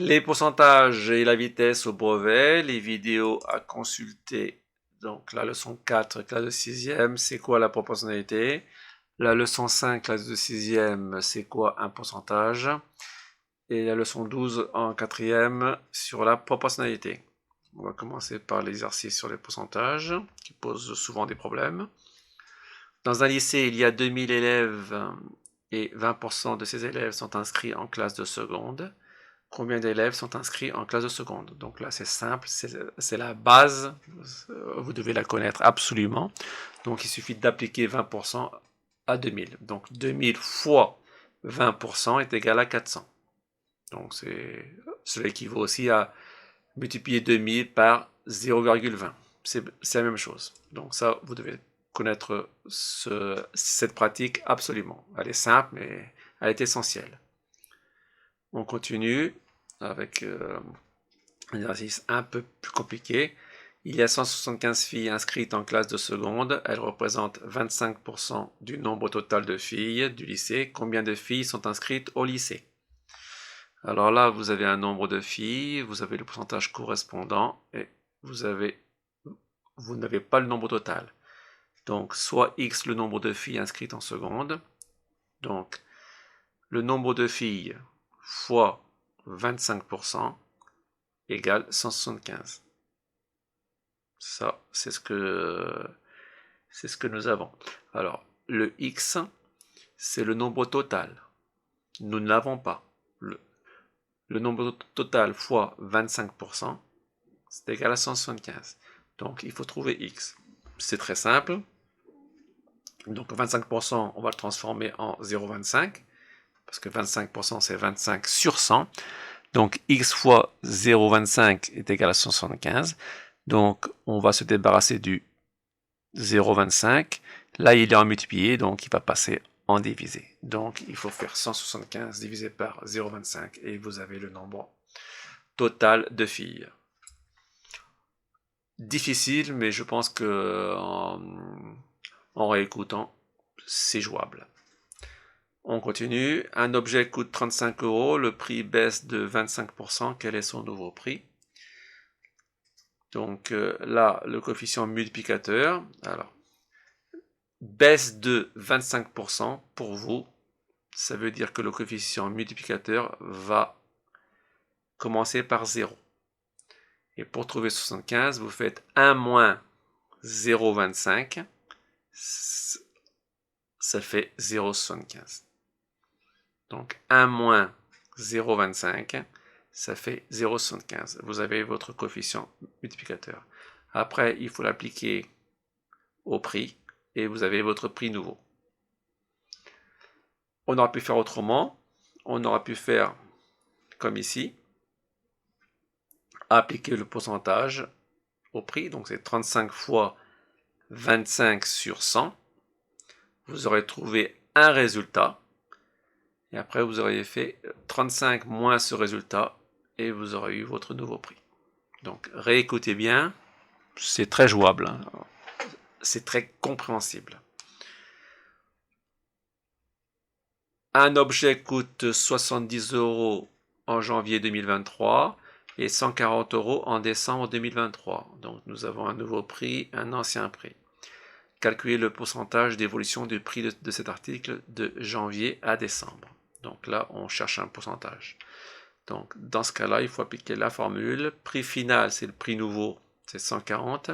Les pourcentages et la vitesse au brevet, les vidéos à consulter. Donc la leçon 4, classe de 6e, c'est quoi la proportionnalité? La leçon 5, classe de 6e, c'est quoi un pourcentage? Et la leçon 12 en 4e sur la proportionnalité. On va commencer par l'exercice sur les pourcentages, qui posent souvent des problèmes. Dans un lycée, il y a 2000 élèves et 20% de ces élèves sont inscrits en classe de seconde. Combien d'élèves sont inscrits en classe de seconde? Donc là, c'est simple, c'est la base, vous devez la connaître absolument. Donc il suffit d'appliquer 20% à 2000. Donc 2000 fois 20% est égal à 400. Donc cela équivaut aussi à multiplier 2000 par 0,20. C'est la même chose. Donc ça, vous devez connaître cette pratique absolument. Elle est simple, mais elle est essentielle. On continue avec un exercice un peu plus compliqué. Il y a 175 filles inscrites en classe de seconde. Elles représentent 25% du nombre total de filles du lycée. Combien de filles sont inscrites au lycée? Alors là, vous avez un nombre de filles, vous avez le pourcentage correspondant et vous n'avez pas le nombre total. Donc, soit x le nombre de filles inscrites en seconde. Donc, le nombre de filles fois 25% égale 175. Ça, c'est ce que nous avons. Alors, le x, c'est le nombre total. Nous ne l'avons pas. Le nombre total fois 25%, c'est égal à 175. Donc, il faut trouver x. C'est très simple. Donc, 25%, on va le transformer en 0,25, parce que 25%, c'est 25 sur 100. Donc, x fois 0,25 est égal à 175. Donc, on va se débarrasser du 0,25. Là, il est en multiplié, donc il va passer en divisé. Donc, il faut faire 175 divisé par 0,25 et vous avez le nombre total de filles. Difficile, mais je pense que en réécoutant, c'est jouable. On continue. Un objet coûte 35 euros. Le prix baisse de 25%. Quel est son nouveau prix? Donc là, le coefficient multiplicateur. Alors, baisse de 25% pour vous. Ça veut dire que le coefficient multiplicateur va commencer par 0. Et pour trouver 75, vous faites 1 moins 0,25. Ça fait 0,75. Donc 1 moins 0,25, ça fait 0,75. Vous avez votre coefficient multiplicateur. Après, il faut l'appliquer au prix et vous avez votre prix nouveau. On aurait pu faire autrement. On aurait pu faire comme ici. Appliquer le pourcentage au prix. Donc c'est 35 fois 25 sur 100. Vous aurez trouvé un résultat. Et après, vous auriez fait 35 moins ce résultat et vous aurez eu votre nouveau prix. Donc, réécoutez bien, c'est très jouable, hein. C'est très compréhensible. Un objet coûte 70 euros en janvier 2023 et 140 euros en décembre 2023. Donc, nous avons un nouveau prix, un ancien prix. Calculez le pourcentage d'évolution du prix de cet article de janvier à décembre. Donc là, on cherche un pourcentage. Donc, dans ce cas-là, il faut appliquer la formule. Prix final, c'est le prix nouveau, c'est 140,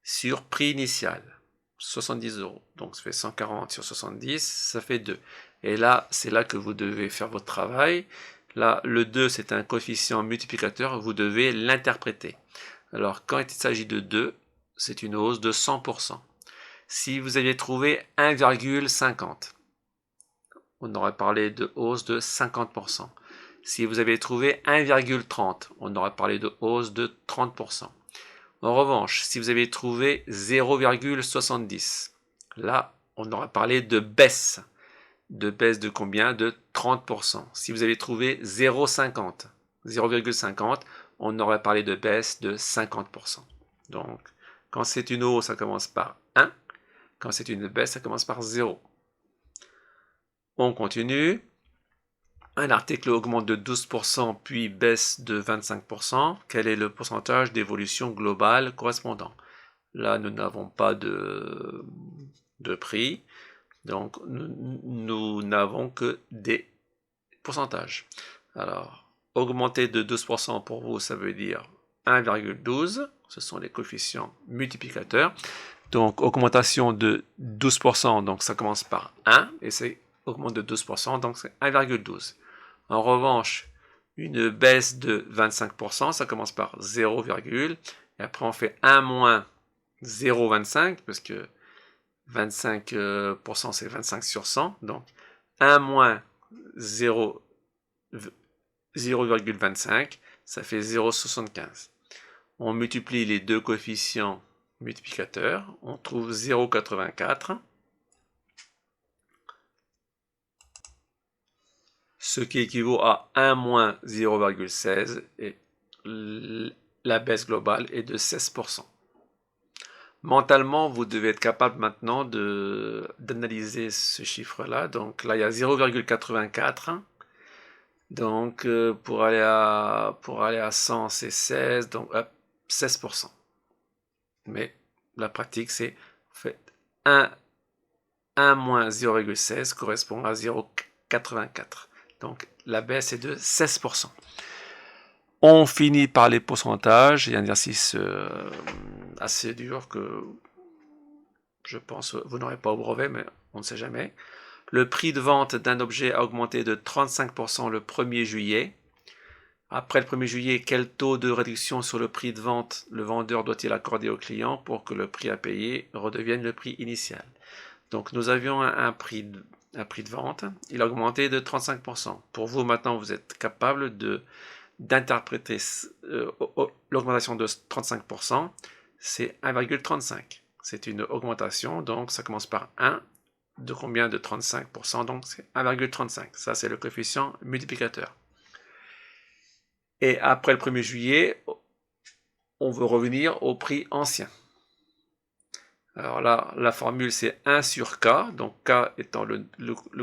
sur prix initial, 70 euros. Donc, ça fait 140 sur 70, ça fait 2. Et là, c'est là que vous devez faire votre travail. Là, le 2, c'est un coefficient multiplicateur, vous devez l'interpréter. Alors, quand il s'agit de 2, c'est une hausse de 100%. Si vous aviez trouvé 1,50, on aurait parlé de hausse de 50%. Si vous avez trouvé 1,30, on aurait parlé de hausse de 30%. En revanche, si vous avez trouvé 0,70, là, on aurait parlé de baisse. De baisse de combien? De 30%. Si vous avez trouvé 0,50, on aurait parlé de baisse de 50%. Donc, quand c'est une hausse, ça commence par 1. Quand c'est une baisse, ça commence par 0. On continue. un article augmente de 12% puis baisse de 25%, quel est le pourcentage d'évolution globale correspondant? Là, nous n'avons pas de prix, donc nous n'avons que des pourcentages. Alors, augmenter de 12% pour vous, ça veut dire 1,12, ce sont les coefficients multiplicateurs. Donc, augmentation de 12%, donc ça commence par 1, et c'est augmente de 12%, donc c'est 1,12. En revanche, une baisse de 25%, ça commence par 0, et après on fait 1 moins 0,25, parce que 25% c'est 25 sur 100, donc 1 moins 0,25, ça fait 0,75. On multiplie les deux coefficients multiplicateurs, on trouve 0,84, ce qui équivaut à 1 moins 0,16, et la baisse globale est de 16%. Mentalement, vous devez être capable maintenant d'analyser ce chiffre-là. Donc là, il y a 0,84. Donc pour aller à 100, c'est 16. Donc 16%. Mais la pratique, c'est fait 1 moins 0,16 correspond à 0,84. Donc la baisse est de 16%. On finit par les pourcentages, et un exercice assez dur que je pense vous n'aurez pas au brevet, mais on ne sait jamais. Le prix de vente d'un objet a augmenté de 35% le 1er juillet. Après le 1er juillet, quel taux de réduction sur le prix de vente le vendeur doit-il accorder au client pour que le prix à payer redevienne le prix initial? Donc nous avions un prix de vente, il a augmenté de 35%. Pour vous maintenant, vous êtes capable d'interpréter l'augmentation de 35%, c'est 1,35. C'est une augmentation, donc ça commence par 1, de combien? De 35%, donc c'est 1,35. Ça, c'est le coefficient multiplicateur. Et après le 1er juillet, on veut revenir au prix ancien. Alors là, la formule, c'est 1 sur K, donc K étant le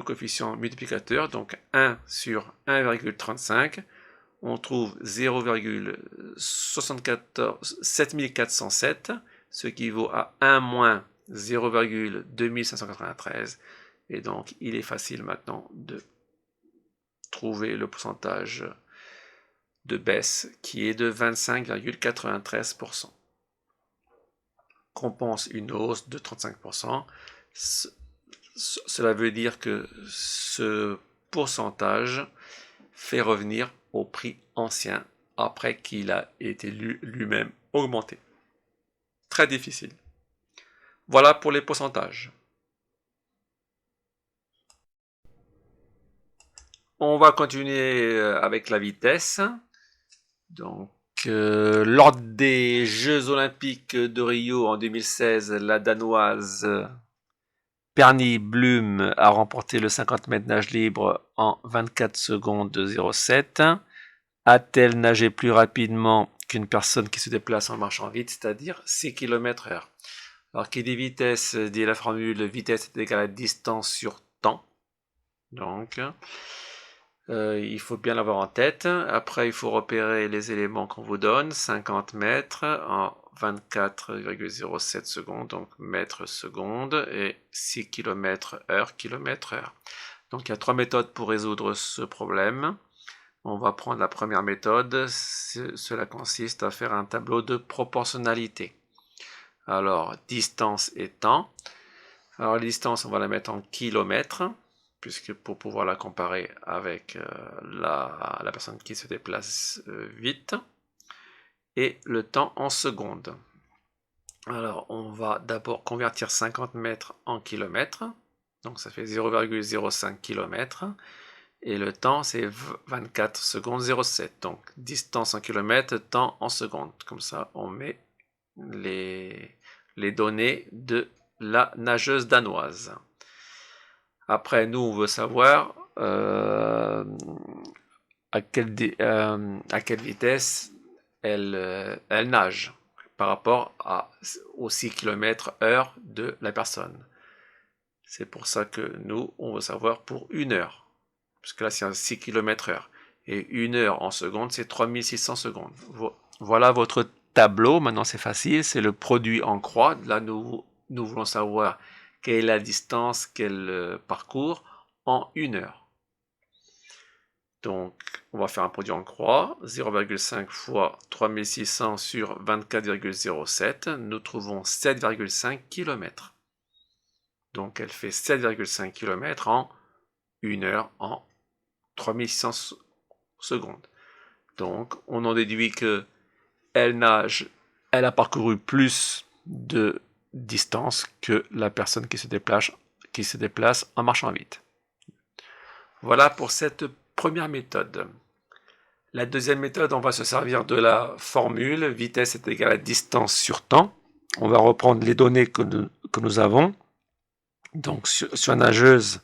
coefficient multiplicateur, donc 1 sur 1,35, on trouve 0,7407, ce qui vaut à 1 moins 0,2593, et donc il est facile maintenant de trouver le pourcentage de baisse qui est de 25,93%. Compense une hausse de 35%. Cela veut dire que ce pourcentage fait revenir au prix ancien après qu'il a été lui-même augmenté. Très difficile. Voilà pour les pourcentages. On va continuer avec la vitesse. Donc, lors des Jeux Olympiques de Rio en 2016, la Danoise Perny Blum a remporté le 50 mètres nage libre en 24 secondes de 07. A-t-elle nagé plus rapidement qu'une personne qui se déplace en marchant vite, c'est-à-dire 6 km/h? Alors, qui dit vitesse, dit la formule vitesse est égale à distance sur temps. Donc, il faut bien l'avoir en tête. Après, il faut repérer les éléments qu'on vous donne. 50 mètres en 24,07 secondes, donc mètres secondes, et 6 km/h, km/h. Donc, il y a 3 méthodes pour résoudre ce problème. On va prendre la première méthode. Cela consiste à faire un tableau de proportionnalité. Alors, distance et temps. Alors, la distance, on va la mettre en kilomètres, puisque pour pouvoir la comparer avec la personne qui se déplace vite, et le temps en secondes. Alors, on va d'abord convertir 50 mètres en kilomètres, donc ça fait 0,05 km, et le temps c'est 24 secondes 07, donc distance en kilomètres, temps en secondes. Comme ça, on met les données de la nageuse danoise. Après, nous, on veut savoir à quelle vitesse elle nage par rapport aux 6 km/h de la personne. C'est pour ça que nous, on veut savoir pour 1 heure. parce que là c'est 6 km/h. Et 1 heure en seconde, c'est 3600 secondes. Voilà votre tableau. Maintenant, c'est facile. C'est le produit en croix. Là, nous voulons savoir quelle est la distance qu'elle parcourt en 1 heure. Donc, on va faire un produit en croix. 0,5 fois 3600 sur 24,07. Nous trouvons 7,5 km. Donc, elle fait 7,5 km en 1 heure en 3600 secondes. Donc, on en déduit que elle a parcouru plus de distance que la personne qui se déplace en marchant vite. Voilà pour cette première méthode. La deuxième méthode, on va se servir de la formule vitesse est égale à distance sur temps. On va reprendre les données que nous avons, donc sur la nageuse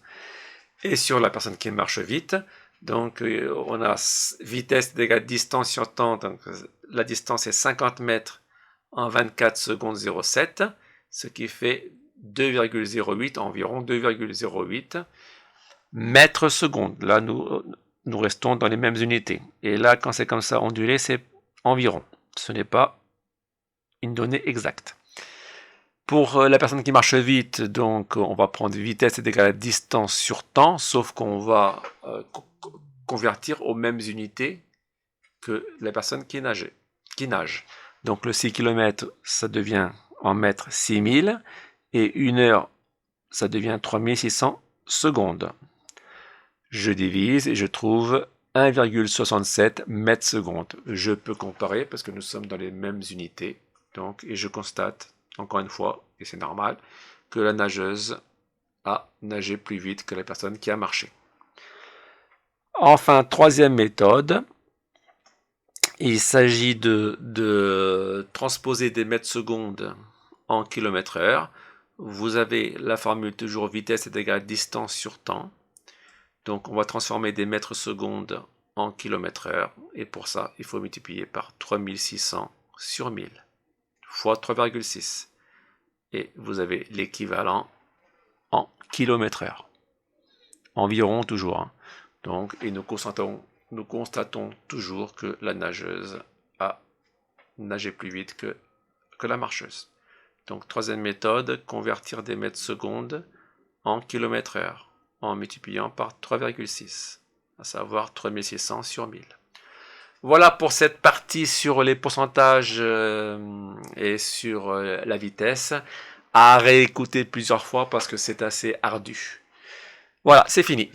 et sur la personne qui marche vite. Donc, on a vitesse égale à distance sur temps. Donc, la distance est 50 mètres en 24 secondes 07, ce qui fait 2,08, environ 2,08 mètres secondes. Là, nous restons dans les mêmes unités. Et là, quand c'est comme ça ondulé, c'est environ. Ce n'est pas une donnée exacte. Pour la personne qui marche vite, donc on va prendre vitesse est égale à distance sur temps, sauf qu'on va convertir aux mêmes unités que la personne qui nage. Donc le 6 km, ça devient en mètres 6000, et 1 heure, ça devient 3600 secondes. Je divise et je trouve 1,67 mètres secondes. Je peux comparer parce que nous sommes dans les mêmes unités. Donc, et je constate, encore une fois, et c'est normal, que la nageuse a nagé plus vite que la personne qui a marché. Enfin, troisième méthode, il s'agit de transposer des mètres secondes en kilomètres heure. Vous avez la formule toujours vitesse est égale à distance sur temps. Donc on va transformer des mètres secondes en kilomètres heure. Et pour ça, il faut multiplier par 3600 sur 1000 fois 3,6. Et vous avez l'équivalent en kilomètres heure. Environ toujours. Hein. Donc, et nous constatons toujours que la nageuse a nagé plus vite que la marcheuse. Donc, troisième méthode, convertir des mètres secondes en kilomètres heure en multipliant par 3,6, à savoir 3600 sur 1000. Voilà pour cette partie sur les pourcentages et sur la vitesse. À réécouter plusieurs fois parce que c'est assez ardu. Voilà, c'est fini.